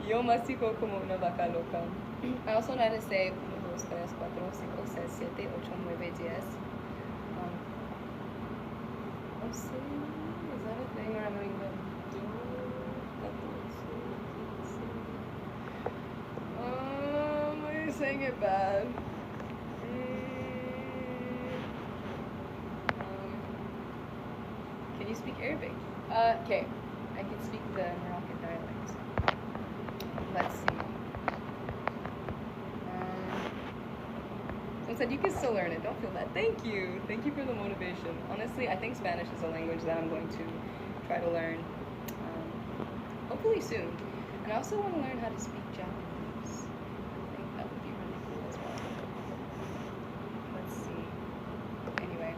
Yo mastico como una vaca loca. I also know how to say 1, 2, 3, 4, 5, 6, 7, 8, 9, 10. Oh, sí. Is that a thing? Or am I doing that? Am I saying it bad? Can you speak Arabic? Okay. I can speak the Moroccan dialect. Let's see. Someone said you can still learn it. Don't feel bad. Thank you. Thank you for the motivation. Honestly, I think Spanish is a language that I'm going to try to learn. Hopefully soon. And I also want to learn how to speak Japanese. I think that would be really cool as well. Let's see. Anyway,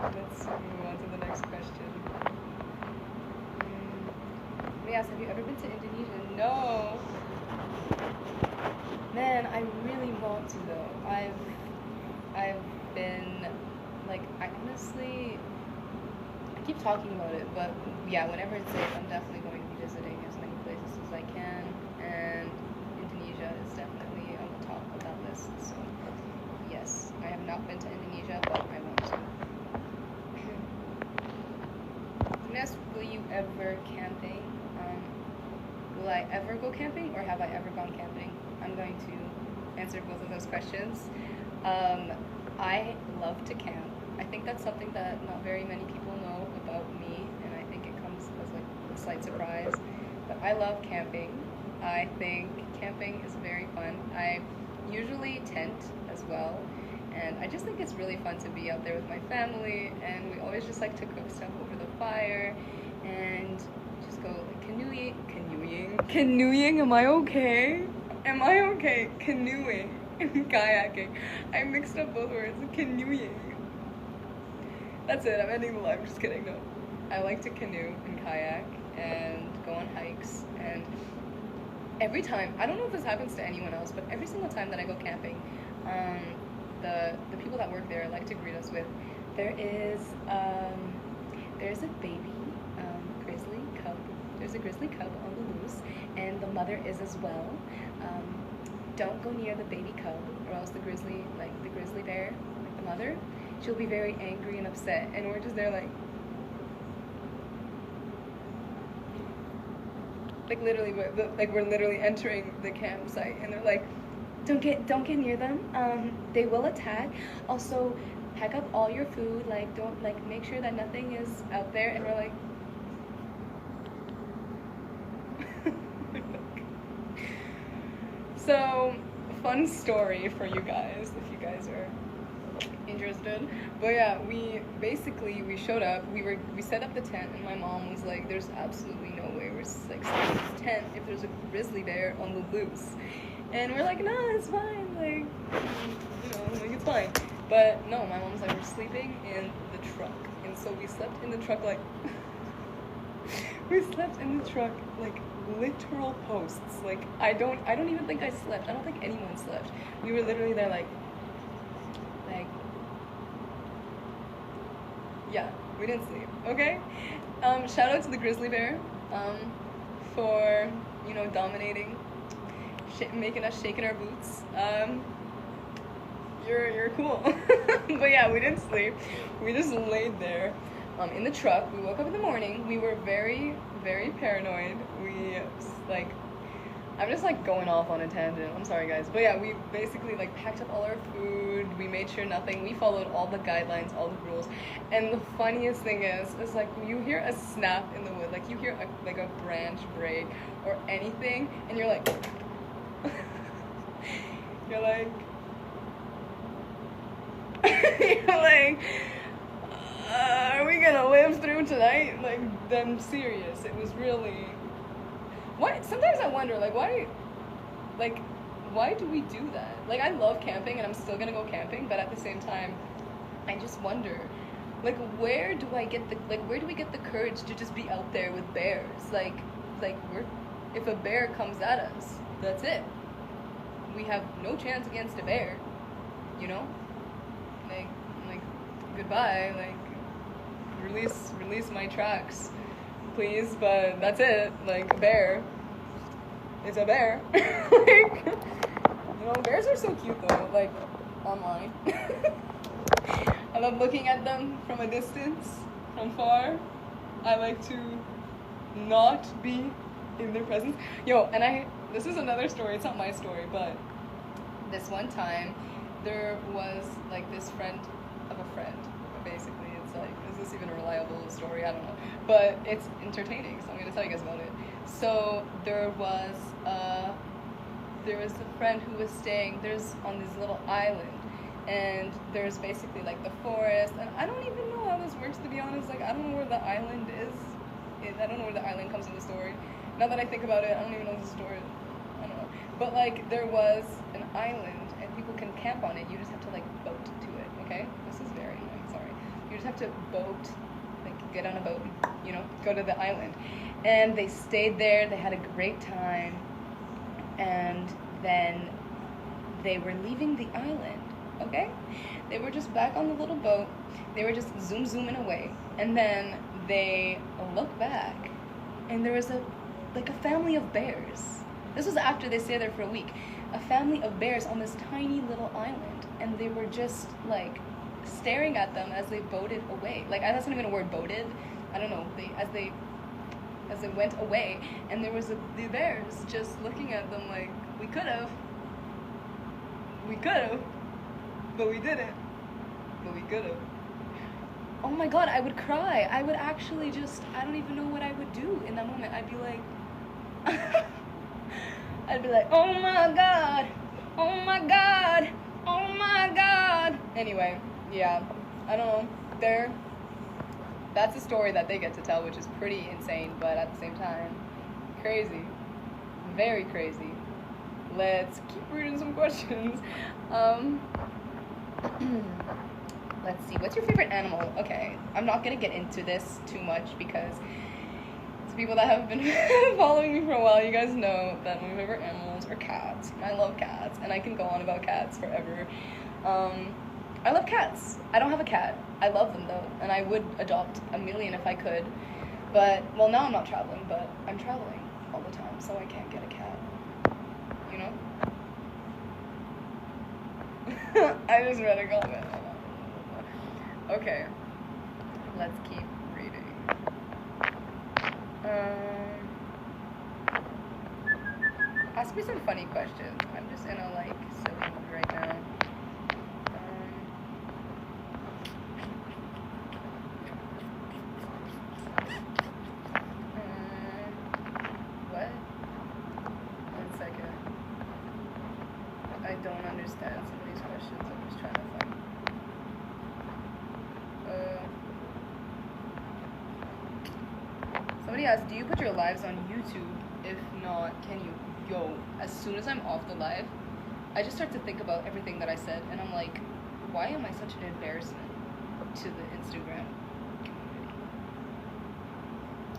let's move on to the next question. Yes, have you ever been to Indonesia? No. Man, I really want to though. I've been like, I honestly, I keep talking about it, but yeah, whenever it's safe, I'm definitely going to be visiting as many places as I can, and Indonesia is definitely on the top of that list. So yes, I have not been to Indonesia, but I want to. Next, will you ever camping? Will I ever go camping, or have I ever gone camping? I'm going to answer both of those questions. I love to camp. I think that's something that not very many people know about me, and I think it comes as like a slight surprise. But I love camping. I think camping is very fun. I usually tent as well, and I just think it's really fun to be out there with my family, and we always just like to cook stuff over the fire and just go like canoeing, am I okay? Am I okay? Canoeing and kayaking. I mixed up both words. Canoeing. That's it, I'm ending the live, just kidding, no. I like to canoe and kayak and go on hikes, and every time, I don't know if this happens to anyone else, but every single time that I go camping, the people that work there like to greet us with, there's a baby grizzly cub. There's a grizzly cub on the loose, and the mother is as well. Don't go near the baby cub, or else the grizzly bear, like the mother, she'll be very angry and upset, and we're just there like literally, we're literally entering the campsite, and they're like, don't get near them. They will attack. Also, pack up all your food. Like, don't make sure that nothing is out there. And we're like, so fun story for you guys if you guys are interested. But yeah, we showed up, we set up the tent, and my mom was like, there's absolutely no way we're like staying in this tent if there's a grizzly bear on the loose. And we're like, no, it's fine, like, like it's fine. But no, my mom's like, we're sleeping in the truck. And so we slept in the truck like we slept in the truck like literal posts. Like I don't even think I slept. I don't think anyone slept. We were literally there like yeah, we didn't sleep. Okay? Shout out to the grizzly bear for, dominating, making us shake in our boots. You're cool. But yeah, we didn't sleep. We just laid there in the truck. We woke up in the morning. We were very, very paranoid. I'm just going off on a tangent. I'm sorry guys. But yeah, we basically packed up all our food. We made sure we followed all the guidelines, all the rules. And the funniest thing is you hear a snap in the wood, you hear a branch break or anything, and you're like, you're like, are we gonna live through tonight? I'm serious. It was really. What? Sometimes I wonder, why do we do that? I love camping, and I'm still gonna go camping, but at the same time, I just wonder, where do we get the courage to just be out there with bears? If a bear comes at us, that's it. We have no chance against a bear, goodbye, release my tracks, please, but that's it, a bear. it's a bear. Like, you know, bears are so cute though, like, online. I love looking at them from a distance, from far. I like to not be in their presence. Yo, and this is another story, it's not my story, but this one time, there was, like, this friend of a friend, basically. It's like, is this even a reliable story? I don't know. But it's entertaining, so I'm gonna tell you guys about it. So, there was a friend who was staying, on this little island, and there's basically, like, the forest, and I don't even know how this works, to be honest. Like, I don't know where the island is. I don't know where the island comes in the story. Now that I think about it, I don't even know the story. I don't know. But, like, there was an island, and people can camp on it. You just have to, like, boat to it, okay? This is very annoying, sorry. You just have to boat, like, get on a boat, you know, go to the island. And they stayed there, they had a great time, and then they were leaving the island, okay? They were just back on the little boat, they were just zooming away, and then they looked back, and there was a family of bears. This was after they stayed there for a week. A family of bears on this tiny little island, and they were just, like, staring at them as they boated away. Like, that's not even a word, boated. I don't know. As they went away, and there was the bears just looking at them like, we could have, but we didn't, but we could have. Oh my god, I would cry. I would actually I don't even know what I would do in that moment. I'd be like, oh my god, oh my god, oh my god. Anyway, yeah, I don't know. That's a story that they get to tell, which is pretty insane, but at the same time, crazy. Very crazy. Let's keep reading some questions. Let's see, what's your favorite animal? Okay, I'm not gonna get into this too much because to people that have been following me for a while, you guys know that my favorite animals are cats. I love cats, and I can go on about cats forever. I love cats. I don't have a cat. I love them though, and I would adopt a million if I could. But, well, now I'm not traveling, but I'm traveling all the time, so I can't get a cat. You know? I just read a comment. Okay, let's keep reading. Ask me some funny questions. I'm just in a, like, silly mood right now. What? 1 second. I don't understand some of these questions. I'm just trying to find. Somebody asked, do you put your lives on YouTube? If not, can you? Yo, as soon as I'm off the live, I just start to think about everything that I said, and I'm like, why am I such an embarrassment to the Instagram community?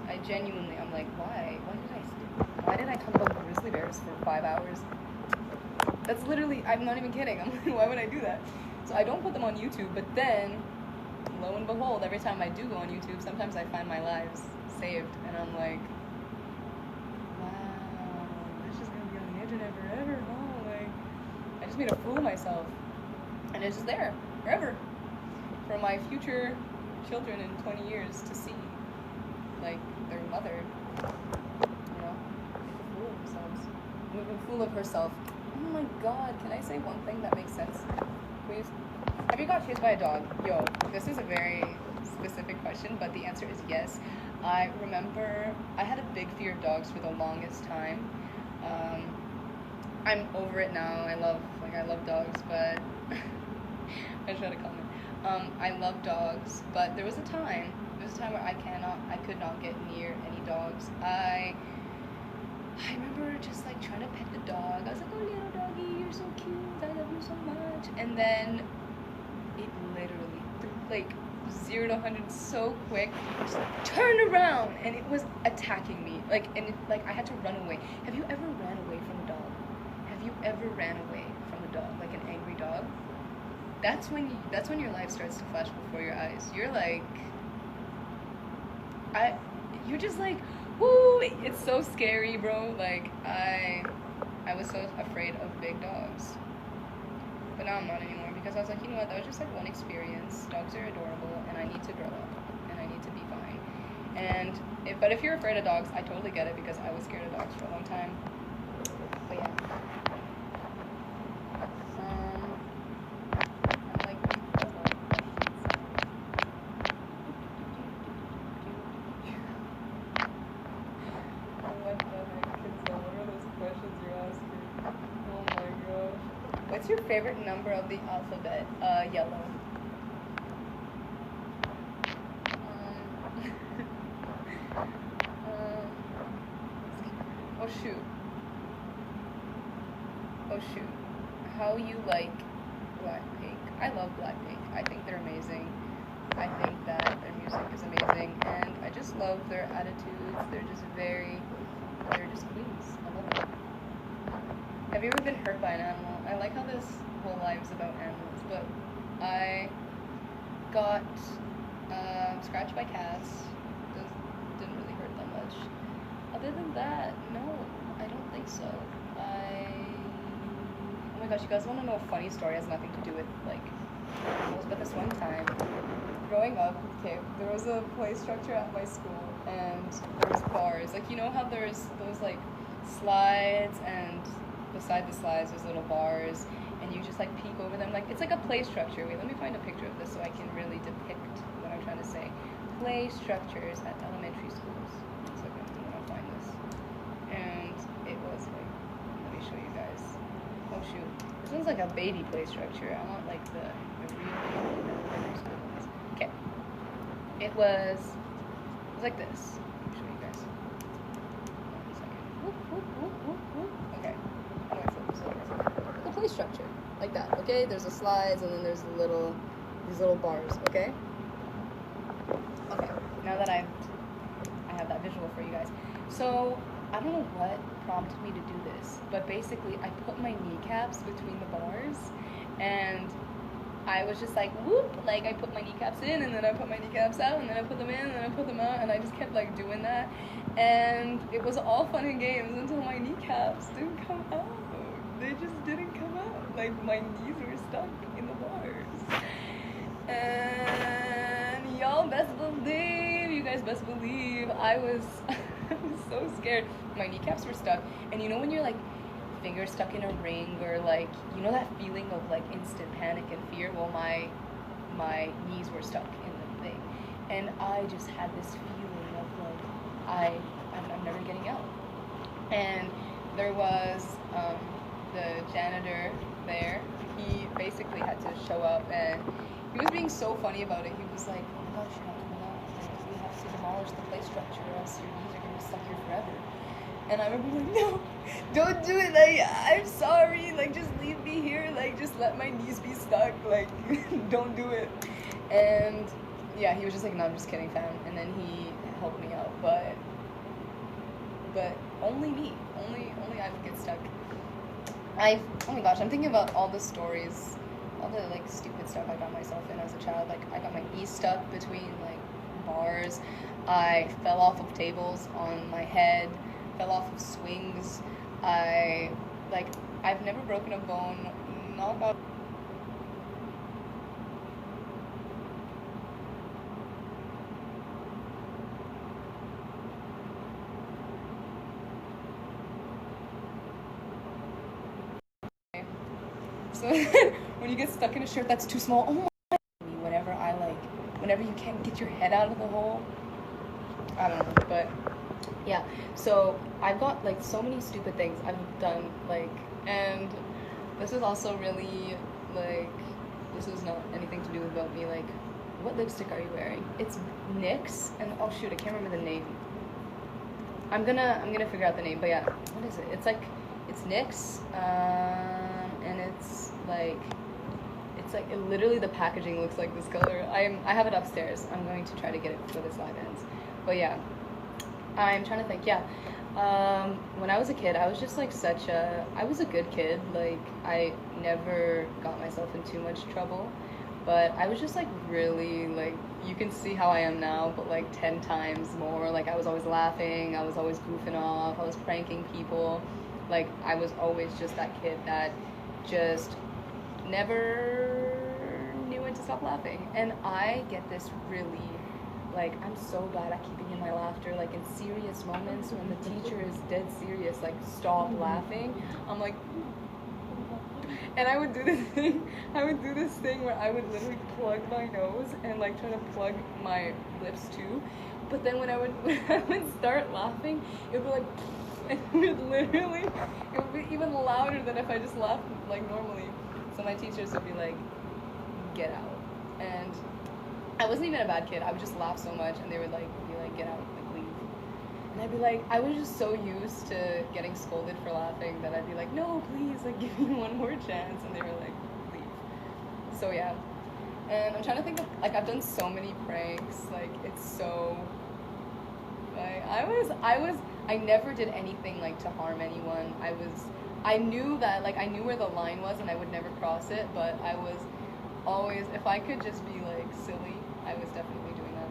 I genuinely, I'm like, why? Why did I talk about grizzly bears for 5 hours? That's literally, I'm not even kidding. I'm like, why would I do that? So I don't put them on YouTube, but then, lo and behold, every time I do go on YouTube, sometimes I find my lives saved, and I'm like, wow, that's just gonna be on the internet forever. No, like, I just made a fool of myself, and it's just there forever for my future children in 20 years to see, like, their mother, you know, make a fool of themselves, make a fool of herself. Oh my god, can I say one thing that makes sense, please? Have you got chased by a dog? Yo, this is a very specific question, but the answer is yes. I remember I had a big fear of dogs for the longest time. I'm over it now. I love dogs, but I try to comment. I love dogs, but there was a time where I could not get near any dogs. I remember just, like, trying to pet the dog. I was like, oh, little doggy, you're so cute, I love you so much. And then it literally, like, 0 to 100 so quick, just turned around, and it was attacking me. Like, and I had to run away. Have you ever ran away from a dog? Have you ever ran away from a dog, like an angry dog? That's when your life starts to flash before your eyes. You're like, you're just like, Woo! It's so scary, bro. Like I was so afraid of big dogs, but now I'm not anymore because I was like, you know what? That was just like one experience. Dogs are adorable, and I need to grow up, and I need to be fine. And but if you're afraid of dogs, I totally get it because I was scared of dogs for a long time. But yeah. I'm like, what the heck, Kinsella? What are those questions you're asking? Oh my gosh. What's your favorite number of the alphabet? Yellow. Um, oh shoot. Oh shoot. How you like Blackpink? I love Blackpink. I think they're amazing. I think that their music is amazing, and I just love their attitudes. They're just queens. I love them. Have you ever been hurt by an animal? I like how this whole life is about animals, but I got scratched by cats. Didn't really hurt that much. Other than that, no, I don't think so. Oh my gosh, you guys want to know a funny story? It has nothing to do with like animals, but this one time, growing up, okay, there was a play structure at my school, and there was bars. Like, you know how there's those like slides, and beside the slides there's little bars, and you just like peek over them. Like, it's like a play structure. Wait, let me find a picture of this so I can really depict what I'm trying to say. Play structures at elementary schools. One second, I'm gonna find this. And it was like, let me show you guys. Oh shoot, this one's like a baby play structure. I want like the real elementary school ones. Okay, it was like this. Let me show you guys. One second. Whoop, whoop, whoop, whoop, whoop. Okay, I'm gonna flip this over. The play structure, like that. Okay, there's the slides, and then there's these little bars. Okay. Okay. Now that I have that visual for you guys. So I don't know what prompted me to do this, but basically I put my kneecaps between the bars, and I was just like, whoop, like I put my kneecaps in, and then I put my kneecaps out, and then I put them in, and then I put them out, and I just kept like doing that, and it was all fun and games until my kneecaps didn't come out. They just didn't come out. Like, my knees were stuck in the bars. And y'all best believe, you guys best believe, I was so scared. My kneecaps were stuck, and you know when you're like fingers stuck in a ring, or like, you know that feeling of like instant panic and fear? Well, my knees were stuck in the thing, and I just had this feeling of like I'm never getting out. And there was the janitor there. He basically had to show up, and he was being so funny about it. He was like, oh my gosh, you're not coming out. Like, we have to demolish the play structure, or else your knees are going to be stuck here forever. And I remember like, no, don't do it. Like, I'm sorry. Like, just leave me here. Like, just let my knees be stuck. Like, don't do it. And yeah, he was just like, no, I'm just kidding, fam. And then he helped me out, but only me. Only I would get stuck. Oh my gosh, I'm thinking about all the stories, all the like stupid stuff I got myself in as a child. Like, I got my knees stuck between like bars. I fell off of tables on my head, fell off of swings. I've never broken a bone, not about. So when you get stuck in a shirt that's too small, oh my God. Whenever you can't get your head out of the hole, I don't know, but yeah. So I've got like so many stupid things I've done, like, and this is also really like, this is not anything to do about me. Like, what lipstick are you wearing? It's NYX, and oh shoot, I can't remember the name. I'm gonna figure out the name, but yeah, what is it? It's NYX, and it's like literally the packaging looks like this color. I have it upstairs. I'm going to try to get it before this live ends. But yeah, I'm trying to think. Yeah, when I was a kid, I was just like I was a good kid. Like, I never got myself in too much trouble, but I was just like really like you can see how I am now, but like 10 times more. Like I was always laughing, I was always goofing off, I was pranking people. Like I was always just that kid that just never knew when to stop laughing. And I get this really, like, I'm so bad at keeping in my laughter. Like in serious moments when the teacher is dead serious, like stop laughing, I'm like, and I would do this thing. I would do this thing where I would literally plug my nose and like try to plug my lips too. But then when I would when I would start laughing, it would be like, and it would literally, it would be even louder than if I just laughed like normally. So my teachers would be like, "Get out," and I wasn't even a bad kid. I would just laugh so much, and they would like be like, "Get out, like leave." And I'd be like, I was just so used to getting scolded for laughing that I'd be like, "No, please, like give me one more chance," and they were like, "Leave." So yeah, and I'm trying to think of, like, I've done so many pranks. Like it's so, like I never did anything like to harm anyone. I knew that, like, I knew where the line was and I would never cross it, but I was always, if I could just be like silly, I was definitely doing that.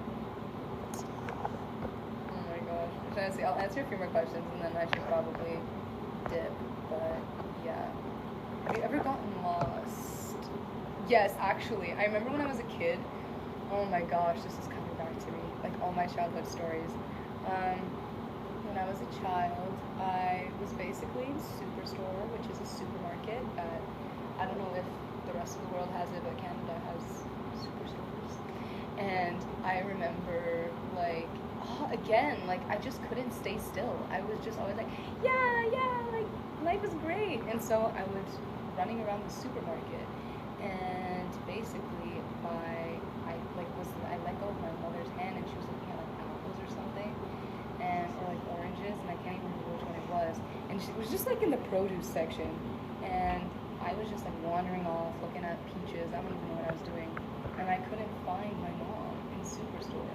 Oh my gosh. I'm trying to see. I'll answer a few more questions and then I should probably dip. But yeah. Have you ever gotten lost? Yes, actually. I remember when I was a kid. Oh my gosh, this is coming back to me. Like all my childhood stories. When I was a child, I was basically in Superstore, which is a supermarket that, I don't know if the rest of the world has it, but Canada has superstores. And I remember, like, again, like, I just couldn't stay still. I was just always like, yeah, like, life is great. And so I was running around the supermarket, and basically, I let go of my mother's hand, and she was looking at, like, apples or something, or like oranges, and I can't even remember which one it was. And she was just like in the produce section, and I was just like wandering off, looking at peaches. I don't even know what I was doing, and I couldn't find my mom in Superstore.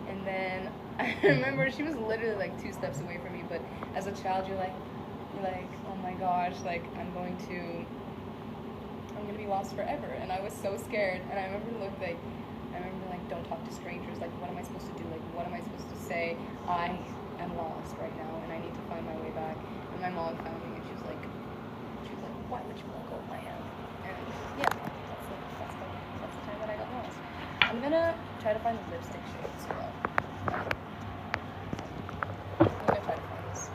And then I remember she was literally like 2 steps away from me. But as a child, you're like, oh my gosh, like I'm gonna be lost forever. And I was so scared. And I remember like, don't talk to strangers. Like, what am I supposed to do? Like, what am I supposed to say? I am lost right now, and I need to find my way back. And my mom found me, and she was like, why would you let go of my hand? And yeah, that's the time that I got lost. I'm gonna try to find the lipstick shade. So I'm gonna try to find this.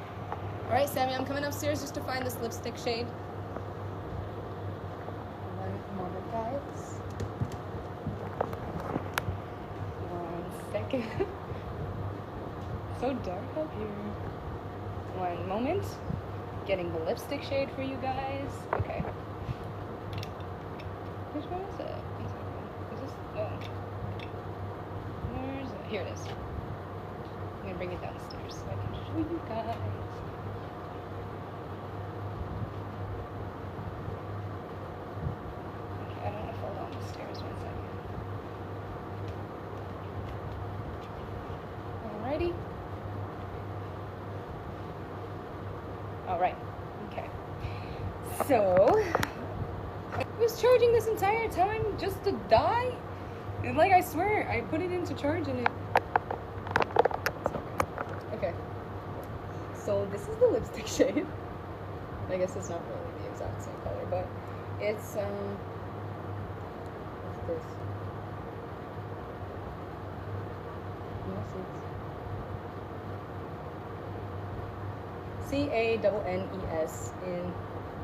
All right, Sammy, I'm coming upstairs just to find this lipstick shade. One moment, guys. 1 second. So dark up here. 1 moment. Getting the lipstick shade for you guys. Okay. Which one is it? Is this? Oh. Where is it? Here it is. I'm gonna bring it downstairs so I can show you guys. Okay, I don't want to fall down the stairs. 1 second. Alrighty. Alright. Okay. So I was charging this entire time just to die? And like, I swear, I put it into charge and it... Okay. So this is the lipstick shade. I guess it's not really the exact same color, but it's, what's this? CANNES in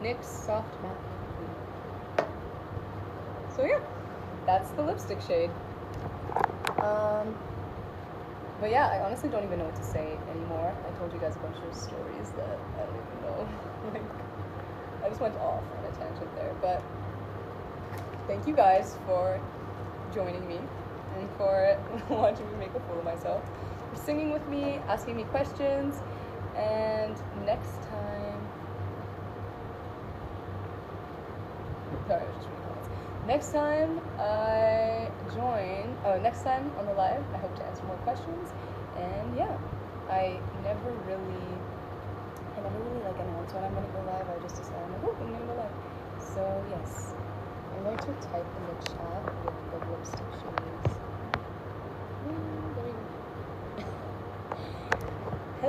NYX Soft Matte. So yeah, that's the lipstick shade. But yeah, I honestly don't even know what to say anymore. I told you guys a bunch of stories that I don't even know. Like, I just went off on a tangent there. But thank you guys for joining me and for watching me make a fool of myself, for singing with me, asking me questions, and next time, sorry, I was just reading comments. Next time next time on the live, I hope to answer more questions. And yeah, I never really like announce when I'm gonna go live. I just decide, I'm like, oh, I'm gonna go live. So yes, I'm going to type in the chat with the lipstick shades.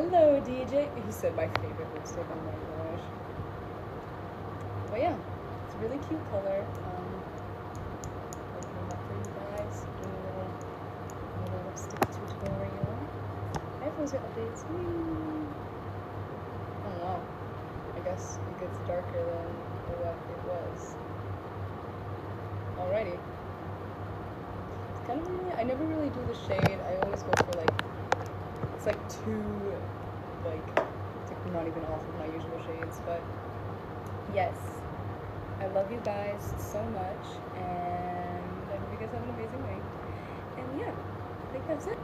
Hello, DJ. He said my favorite lipstick. Oh my gosh. But yeah, it's a really cute color. Opening up for you guys. Doing a little lipstick tutorial. I have Faouzia updates. Whee! Oh wow. I guess it gets darker than what it was. Alrighty. It's kind of really, I never really do the shade. I always go for like, it's like too, like, it's like not even off of my usual shades, but yes. I love you guys so much, and I hope you guys have an amazing week. And yeah, I think that's it.